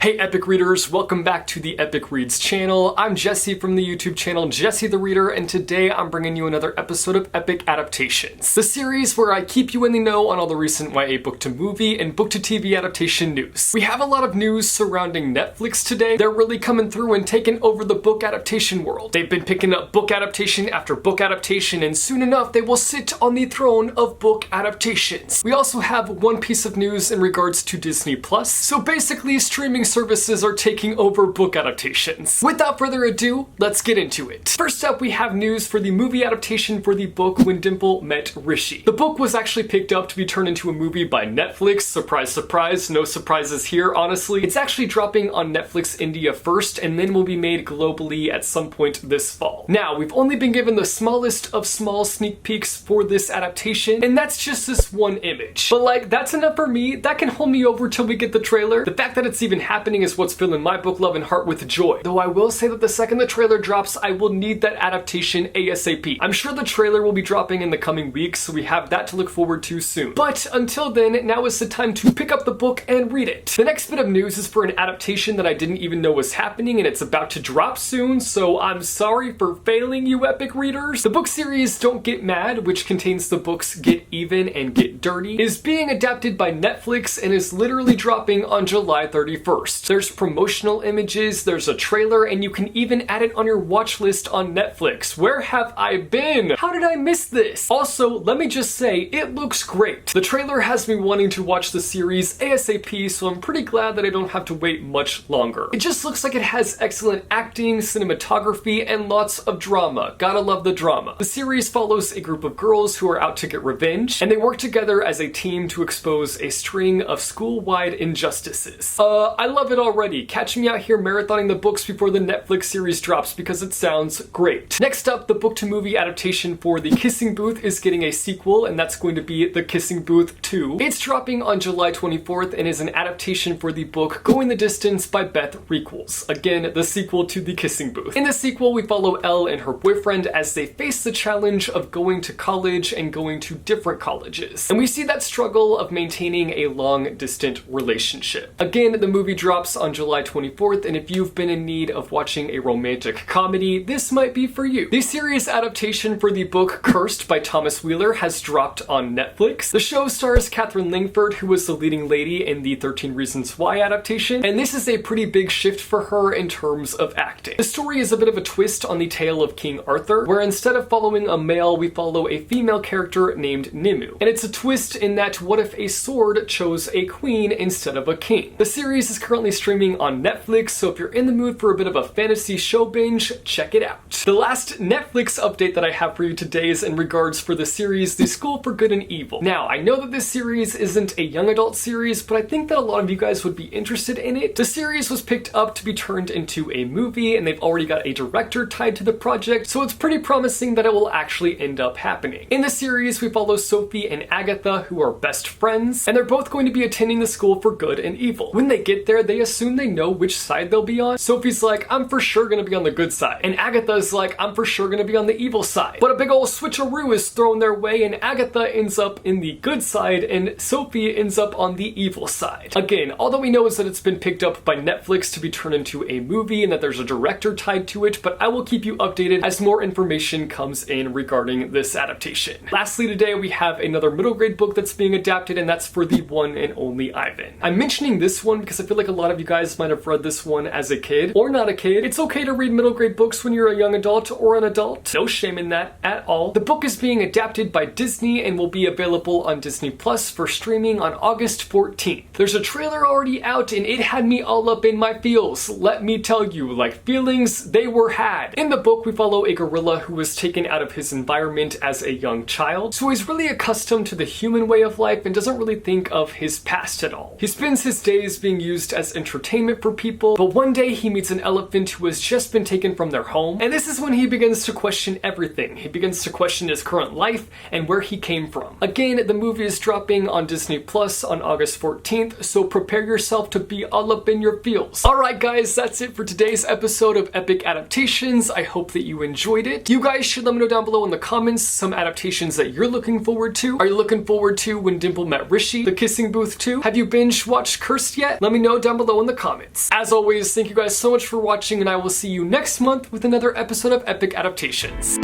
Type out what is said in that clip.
Hey Epic Readers, welcome back to the Epic Reads channel. I'm Jesse from the YouTube channel Jesse the Reader, and today I'm bringing you another episode of Epic Adaptations, the series where I keep you in the know on all the recent YA book to movie and book to TV adaptation news. We have a lot of news surrounding Netflix today. They're really coming through and taking over the book adaptation world. They've been picking up book adaptation after book adaptation, and soon enough they will sit on the throne of book adaptations. We also have one piece of news in regards to Disney Plus. So basically, streaming services are taking over book adaptations. Without further ado, let's get into it. First up, we have news for the movie adaptation for the book When Dimple Met Rishi. The book was actually picked up to be turned into a movie by Netflix. Surprise, surprise, no surprises here, honestly. It's actually dropping on Netflix India first, and then will be made globally at some point this fall. Now, we've only been given the smallest of small sneak peeks for this adaptation, and that's just this one image. But like, that's enough for me. That can hold me over till we get the trailer. The fact that it's even happening is what's filling my book love and heart with joy. Though I will say that the second the trailer drops, I will need that adaptation ASAP. I'm sure the trailer will be dropping in the coming weeks, so we have that to look forward to soon. But until then, now is the time to pick up the book and read it. The next bit of news is for an adaptation that I didn't even know was happening, and it's about to drop soon, so I'm sorry for failing you Epic Readers. The book series Don't Get Mad, which contains the books Get Even and Get Dirty, is being adapted by Netflix and is literally dropping on July 31st. There's promotional images, there's a trailer, and you can even add it on your watch list on Netflix. Where have I been? How did I miss this? Also, let me just say, it looks great. The trailer has me wanting to watch the series ASAP, so I'm pretty glad that I don't have to wait much longer. It just looks like it has excellent acting, cinematography, and lots of drama. Gotta love the drama. The series follows a group of girls who are out to get revenge, and they work together as a team to expose a string of school-wide injustices. I love it already. Catch me out here marathoning the books before the Netflix series drops because it sounds great. Next up, the book to movie adaptation for The Kissing Booth is getting a sequel, and that's going to be The Kissing Booth 2. It's dropping on July 24th and is an adaptation for the book Going the Distance by Beth Reekles. Again, the sequel to The Kissing Booth. In the sequel, we follow Elle and her boyfriend as they face the challenge of going to college and going to different colleges. And we see that struggle of maintaining a long-distant relationship. Again, the movie drops on July 24th, and if you've been in need of watching a romantic comedy, this might be for you. The series adaptation for the book Cursed by Thomas Wheeler has dropped on Netflix. The show stars Catherine Langford, who was the leading lady in the 13 Reasons Why adaptation, and this is a pretty big shift for her in terms of acting. The story is a bit of a twist on the tale of King Arthur, where instead of following a male, we follow a female character named Nimue. And it's a twist in that what if a sword chose a queen instead of a king? The series is currently streaming on Netflix, so if you're in the mood for a bit of a fantasy show binge, check it out. The last Netflix update that I have for you today is in regards for the series The School for Good and Evil. Now, I know that this series isn't a young adult series, but I think that a lot of you guys would be interested in it. The series was picked up to be turned into a movie, and they've already got a director tied to the project, so it's pretty promising that it will actually end up happening. In the series, we follow Sophie and Agatha, who are best friends, and they're both going to be attending the School for Good and Evil. When they get there, they assume they know which side they'll be on. Sophie's like, I'm for sure gonna be on the good side. And Agatha's like, I'm for sure gonna be on the evil side. But a big ol' switcheroo is thrown their way, and Agatha ends up in the good side, and Sophie ends up on the evil side. Again, all that we know is that it's been picked up by Netflix to be turned into a movie, and that there's a director tied to it, but I will keep you updated as more information comes in regarding this adaptation. Lastly today, we have another middle grade book that's being adapted, and that's for the one and only Ivan. I'm mentioning this one because I feel like a lot of you guys might have read this one as a kid, or not a kid. It's okay to read middle grade books when you're a young adult or an adult. No shame in that at all. The book is being adapted by Disney and will be available on Disney Plus for streaming on August 14th. There's a trailer already out, and it had me all up in my feels. Let me tell you, like feelings, they were had. In the book, we follow a gorilla who was taken out of his environment as a young child, so he's really accustomed to the human way of life and doesn't really think of his past at all. He spends his days being used as entertainment for people, but one day he meets an elephant who has just been taken from their home, and this is when he begins to question everything. He begins to question his current life and where he came from. Again, the movie is dropping on Disney Plus on August 14th, so prepare yourself to be all up in your feels. Alright guys, that's it for today's episode of Epic Adaptations. I hope that you enjoyed it. You guys should let me know down below in the comments some adaptations that you're looking forward to. Are you looking forward to When Dimple Met Rishi, The Kissing Booth 2? Have you binge watched Cursed yet? Let me know down down below in the comments. As always, thank you guys so much for watching, and I will see you next month with another episode of Epic Adaptations.